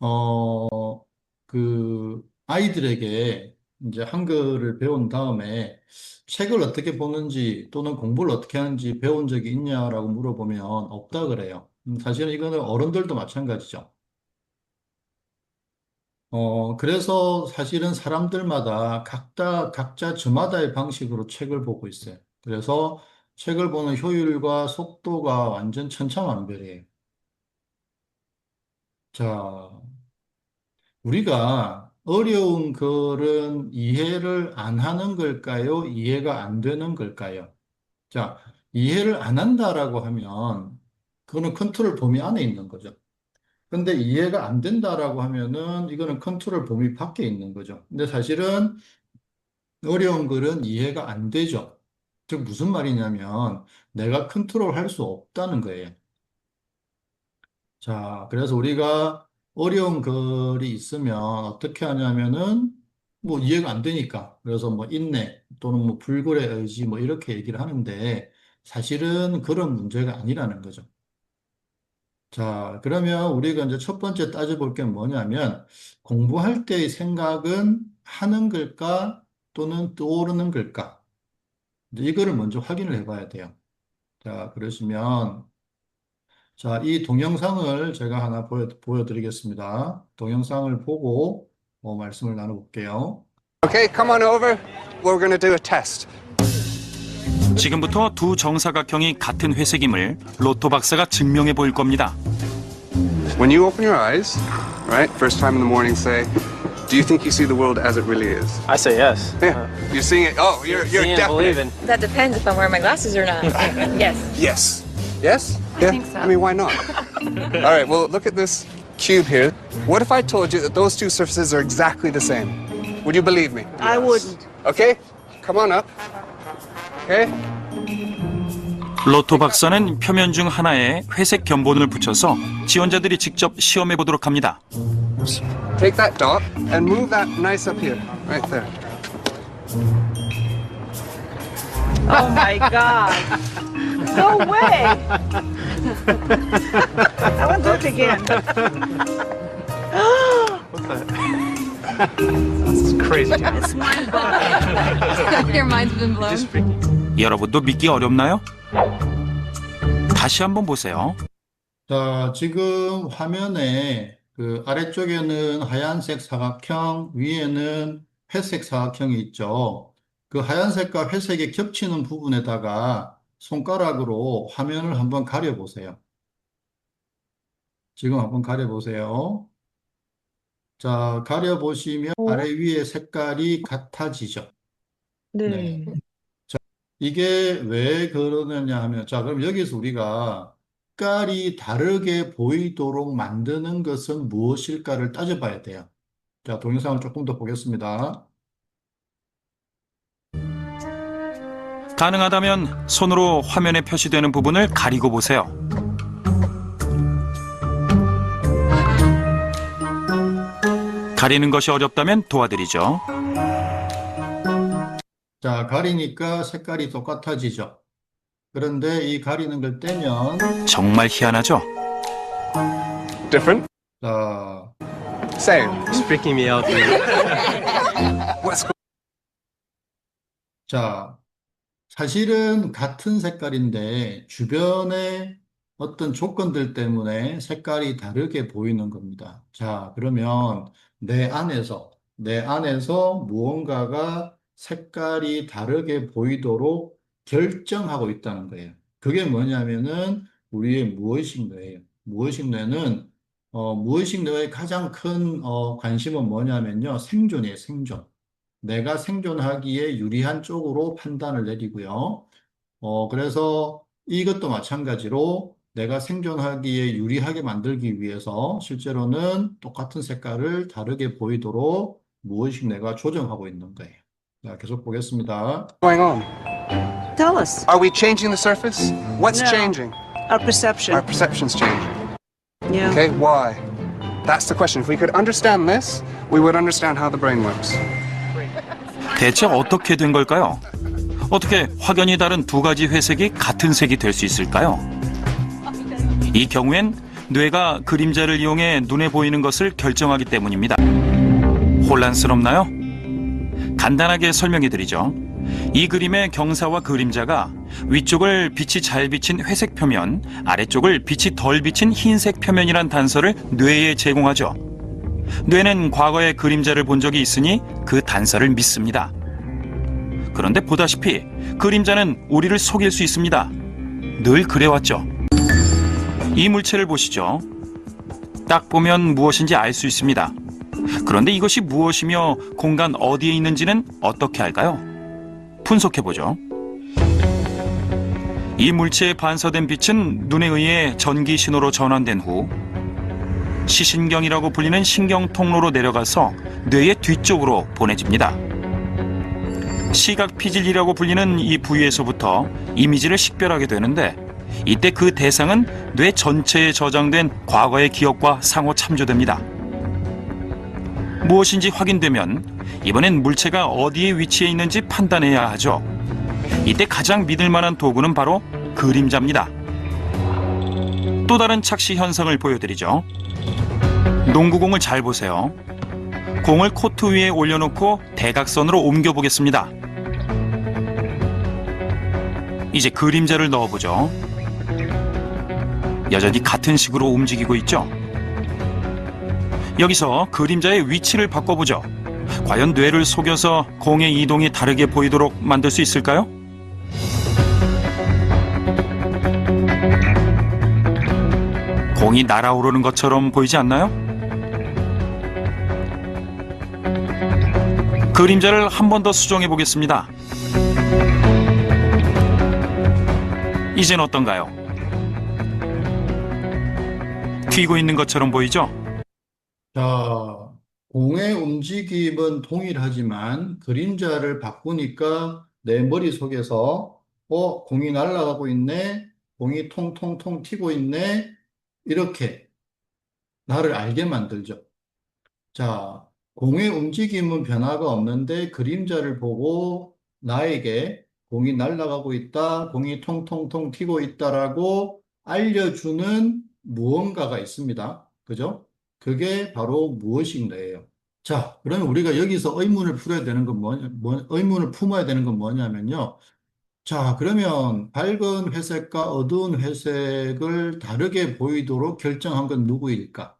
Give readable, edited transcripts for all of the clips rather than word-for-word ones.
어, 아이들에게 이제 한글을 배운 다음에 책을 어떻게 보는지 또는 공부를 어떻게 하는지 배운 적이 있냐라고 물어보면 없다 그래요. 사실은 이거는 어른들도 마찬가지죠. 그래서 사실은 사람들마다 각자 저마다의 방식으로 책을 보고 있어요. 그래서 책을 보는 효율과 속도가 완전 천차만별이에요. 자, 우리가 어려운 글은 이해를 안 하는 걸까요? 이해가 안 되는 걸까요? 자, 이해를 안 한다라고 하면 그거는 컨트롤 범위 안에 있는 거죠. 근데 이해가 안 된다라고 하면은 이거는 컨트롤 범위 밖에 있는 거죠. 근데 사실은 어려운 글은 이해가 안 되죠. 즉 무슨 말이냐면 내가 컨트롤 할 수 없다는 거예요. 자, 그래서 우리가 어려운 글이 있으면 어떻게 하냐면은 뭐 이해가 안 되니까 그래서 뭐 인내 또는 뭐 불굴의 의지 뭐 이렇게 얘기를 하는데 사실은 그런 문제가 아니라는 거죠. 자, 그러면 우리가 이제 첫 번째 따져볼 게 뭐냐면 공부할 때의 생각은 하는 글까 또는 떠오르는 글까? 이제 이거를 먼저 확인을 해봐야 돼요. 자, 그러시면 자, 이 동영상을 제가 하나 보여드리겠습니다. 동영상을 보고 말씀을 나눠볼게요. Okay, come on over. We're going to do a test. 지금부터 두 정사각형이 같은 회색임을 로또 박사가 증명해 보일 겁니다. When you open your eyes, right, first time in the morning, say, do you think you see the world as it really is? I say yes. Yeah. You're seeing it. Oh, you're Seeing and definitely. believing. That depends if I'm wearing my glasses or not. Yes. Yes. Yes? Yeah. think so. I mean, why not? All right, well, look at this cube here. What if I told you that those two surfaces are exactly the same? Would you believe me? I wouldn't. Okay, come on up. Okay? 로또 박사는 표면 중 하나에 회색 견본을 붙여서 지원자들이 직접 시험해 보도록 합니다. Take that dot and move that nice up here. Right there. Oh my God. No way. I want to do it again. This is crazy. It's mind-boggling. Your mind's been blown. Just freaking. 여러분도 믿기 어렵나요? 다시 한번 보세요. 자, 지금 화면에 그 아래쪽에는 하얀색 사각형, 위에는 회색 사각형이 있죠. 그 하얀색과 회색이 겹치는 부분에다가 손가락으로 화면을 한번 가려보세요. 지금 한번 가려보세요. 자, 가려보시면 아래 위에 색깔이 같아지죠. 네. 자, 이게 왜 그러느냐 하면, 자, 그럼 여기서 우리가 색깔이 다르게 보이도록 만드는 것은 무엇일까를 따져봐야 돼요. 자, 동영상을 조금 더 보겠습니다. 가능하다면 손으로 화면에 표시되는 부분을 가리고 보세요. 가리는 것이 어렵다면 도와드리죠. 자, 가리니까 색깔이 똑같아지죠. 그런데 이 가리는 걸 떼면, 정말 희한하죠? Different? 자, Same. It's freaking me out, dude. What's 자, 사실은 같은 색깔인데 주변의 어떤 조건들 때문에 색깔이 다르게 보이는 겁니다. 자, 그러면 내 안에서 무언가가 색깔이 다르게 보이도록 결정하고 있다는 거예요. 그게 뭐냐면은 우리의 무의식 뇌예요. 무의식 뇌의 가장 큰 관심은 뭐냐면요. 생존이에요, 생존. 내가 생존하기에 유리한 쪽으로 판단을 내리고요. 그래서 이것도 마찬가지로 내가 생존하기에 유리하게 만들기 위해서 실제로는 똑같은 색깔을 다르게 보이도록 무의식 뇌가 조정하고 있는 거예요. 자, 계속 보겠습니다. going on? Tell us. Are we changing the surface? What's No. changing? Our perception. Our perception's changing. Yeah. Okay, why? That's the question. If we could understand this, we would understand how the brain works. 대체 어떻게 된 걸까요? 어떻게 확연히 다른 두 가지 회색이 같은 색이 될 수 있을까요? 이 경우엔 뇌가 그림자를 이용해 눈에 보이는 것을 결정하기 때문입니다. 혼란스럽나요? 간단하게 설명해드리죠. 이 그림의 경사와 그림자가 위쪽을 빛이 잘 비친 회색 표면, 아래쪽을 빛이 덜 비친 흰색 표면이란 단서를 뇌에 제공하죠. 뇌는 과거에 그림자를 본 적이 있으니 그 단서를 믿습니다. 그런데 보다시피 그림자는 우리를 속일 수 있습니다. 늘 그래왔죠. 이 물체를 보시죠. 딱 보면 무엇인지 알 수 있습니다. 그런데 이것이 무엇이며 공간 어디에 있는지는 어떻게 알까요? 분석해보죠. 이 물체에 반사된 빛은 눈에 의해 전기 신호로 전환된 후 시신경이라고 불리는 신경 통로로 내려가서 뇌의 뒤쪽으로 보내집니다. 시각 피질이라고 불리는 이 부위에서부터 이미지를 식별하게 되는데, 이때 그 대상은 뇌 전체에 저장된 과거의 기억과 상호 참조됩니다. 무엇인지 확인되면 이번엔 물체가 어디에 위치해 있는지 판단해야 하죠. 이때 가장 믿을 만한 도구는 바로 그림자입니다. 또 다른 착시 현상을 보여드리죠. 농구공을 잘 보세요. 공을 코트 위에 올려놓고 대각선으로 옮겨보겠습니다. 이제 그림자를 넣어보죠. 여전히 같은 식으로 움직이고 있죠. 여기서 그림자의 위치를 바꿔보죠. 과연 뇌를 속여서 공의 이동이 다르게 보이도록 만들 수 있을까요? 공이 날아오르는 것처럼 보이지 않나요? 그림자를 한 번 더 수정해 보겠습니다. 이젠 어떤가요? 튀고 있는 것처럼 보이죠? 자, 공의 움직임은 동일하지만 그림자를 바꾸니까 내 머릿속에서 공이 날아가고 있네, 공이 통통통 튀고 있네, 이렇게 나를 알게 만들죠. 자, 공의 움직임은 변화가 없는데 그림자를 보고 나에게 공이 날아가고 있다, 공이 통통통 튀고 있다라고 알려주는 무언가가 있습니다. 그죠? 그게 바로 무엇인가예요. 자, 그러면 우리가 여기서 의문을 풀어야 되는 건 의문을 품어야 되는 건 뭐냐면요. 자, 그러면 밝은 회색과 어두운 회색을 다르게 보이도록 결정한 건 누구일까?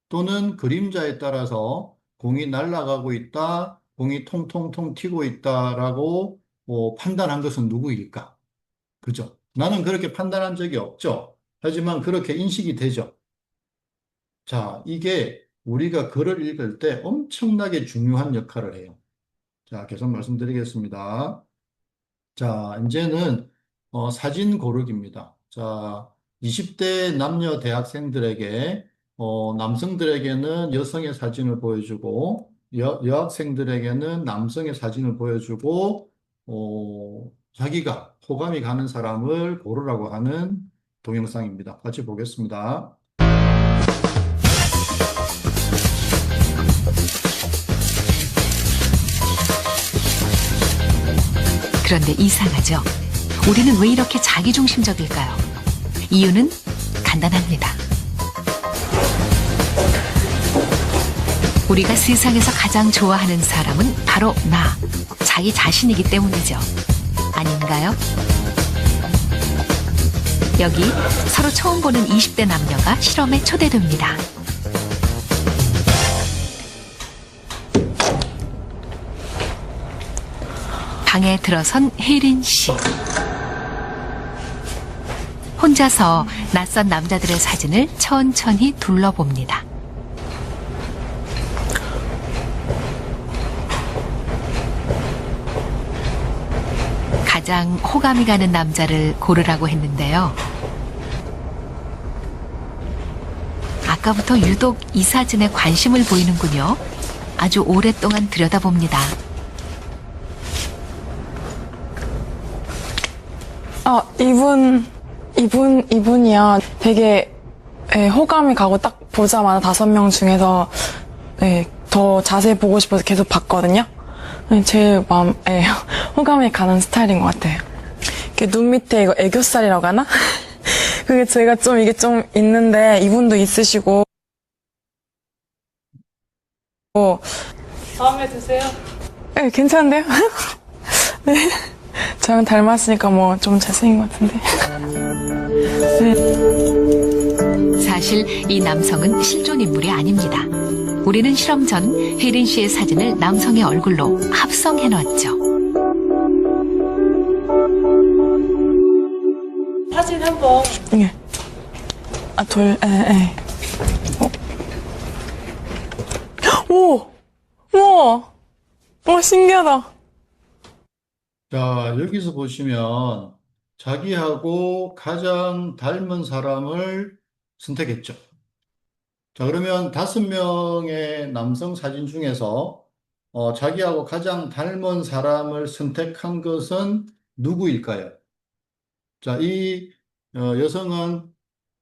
또는 그림자에 따라서 공이 날아가고 있다, 공이 통통통 튀고 있다라고 판단한 것은 누구일까? 그죠? 나는 그렇게 판단한 적이 없죠. 하지만 그렇게 인식이 되죠. 자, 이게 우리가 글을 읽을 때 엄청나게 중요한 역할을 해요. 자, 계속 말씀드리겠습니다. 자, 이제는 사진 고르기입니다. 자, 20대 남녀 대학생들에게 남성들에게는 여성의 사진을 보여주고 여학생들에게는 남성의 사진을 보여주고 자기가 호감이 가는 사람을 고르라고 하는 동영상입니다. 같이 보겠습니다. 그런데 이상하죠? 우리는 왜 이렇게 자기중심적일까요? 이유는 간단합니다. 우리가 세상에서 가장 좋아하는 사람은 바로 나, 자기 자신이기 때문이죠. 아닌가요? 여기 서로 처음 보는 20대 남녀가 실험에 초대됩니다. 방에 들어선 혜린 씨. 혼자서 낯선 남자들의 사진을 천천히 둘러봅니다. 가장 호감이 가는 남자를 고르라고 했는데요. 아까부터 유독 이 사진에 관심을 보이는군요. 아주 오랫동안 들여다봅니다. 이분이요. 되게 호감이 가고 딱 보자마자 5명 중에서 더 자세히 보고 싶어서 계속 봤거든요. 제일 마음에 호감이 가는 스타일인 것 같아요. 눈 밑에 이거 애교살이라고 하나? 그게 제가 좀 이게 좀 있는데 이분도 있으시고. 마음에 드세요? 네, 괜찮은데요? 네. 저랑 닮았으니까 뭐 좀 잘생긴 것 같은데. 네. 사실 이 남성은 실존 인물이 아닙니다. 우리는 실험 전 혜린 씨의 사진을 남성의 얼굴로 합성해 놨죠. 사진 한번. 예. 아, 오! 우와! 와, 신기하다. 자, 여기서 보시면 자기하고 가장 닮은 사람을 선택했죠. 자, 그러면 5명의 남성 사진 중에서 자기하고 가장 닮은 사람을 선택한 것은 누구일까요? 자, 이 여성은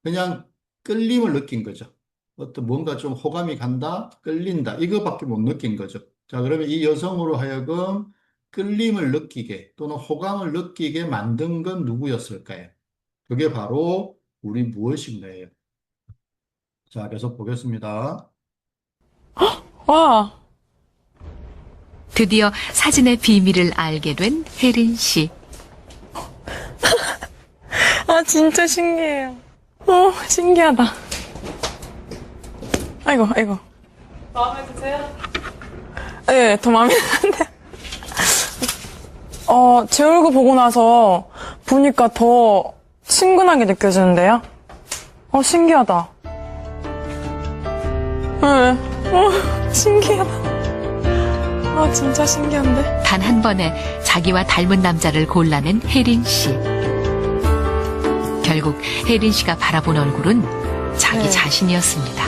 그냥 끌림을 느낀 거죠. 어떤 뭔가 좀 호감이 간다, 끌린다, 이거밖에 못 느낀 거죠. 자, 그러면 이 여성으로 하여금 끌림을 느끼게 또는 호감을 느끼게 만든 건 누구였을까요? 그게 바로 우리 무엇인가예요. 자, 계속 보겠습니다. 와! 드디어 사진의 비밀을 알게 된 혜린 씨. 아, 진짜 신기해요. 신기하다. 아이고. 마음에 드세요? 네, 더 마음에 드는데. 제 얼굴 보고 나서 보니까 더 친근하게 느껴지는데요? 신기하다. 네, 신기하다. 진짜 신기한데? 단 한 번에 자기와 닮은 남자를 골라낸 혜린 씨. 결국 혜린 씨가 바라본 얼굴은 자기 네. 자신이었습니다.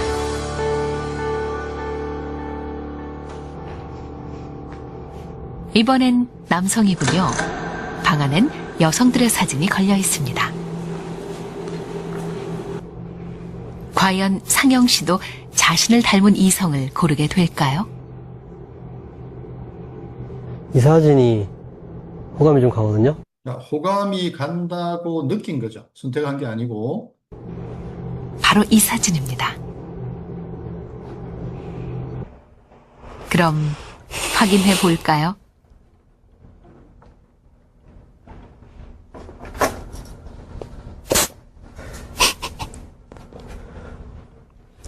이번엔 남성이군요. 방 안엔 여성들의 사진이 걸려 있습니다. 과연 상영 씨도 자신을 닮은 이성을 고르게 될까요? 이 사진이 호감이 좀 가거든요. 자, 호감이 간다고 느낀 거죠. 선택한 게 아니고. 바로 이 사진입니다. 그럼 확인해 볼까요?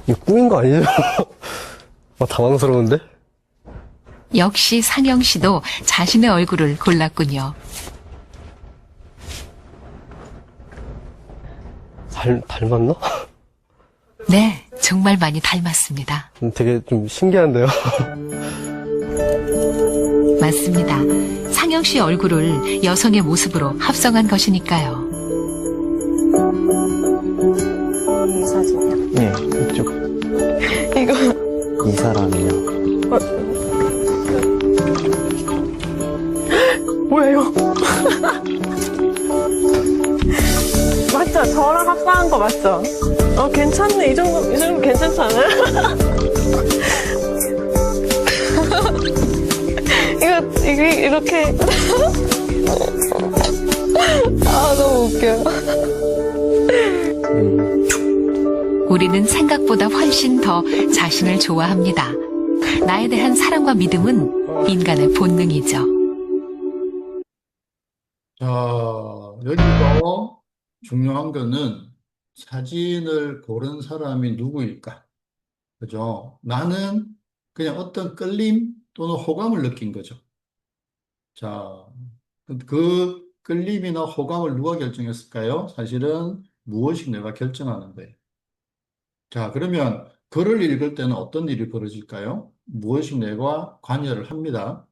이거 꾸민 거 아니죠? 당황스러운데? 역시 상영 씨도 자신의 얼굴을 골랐군요. 닮았나? 네, 정말 많이 닮았습니다. 되게 좀 신기한데요? 맞습니다. 상영 씨 얼굴을 여성의 모습으로 합성한 것이니까요. 이 사진이요. 네, 이쪽. 이거. 이 사람이요. 뭐야, 이거? 맞죠? 저랑 합성한 거 맞죠? 괜찮네. 이 정도 괜찮지 않아요? 이게 이렇게. 너무 웃겨요. 우리는 생각보다 훨씬 더 자신을 좋아합니다. 나에 대한 사랑과 믿음은 인간의 본능이죠. 자, 여기서 중요한 거는 사진을 고른 사람이 누구일까? 그죠? 나는 그냥 어떤 끌림 또는 호감을 느낀 거죠. 자, 그 끌림이나 호감을 누가 결정했을까요? 사실은 무엇이 내가 결정하는 거예요. 자, 그러면 글을 읽을 때는 어떤 일이 벌어질까요? 무엇이 내가 관여를 합니다.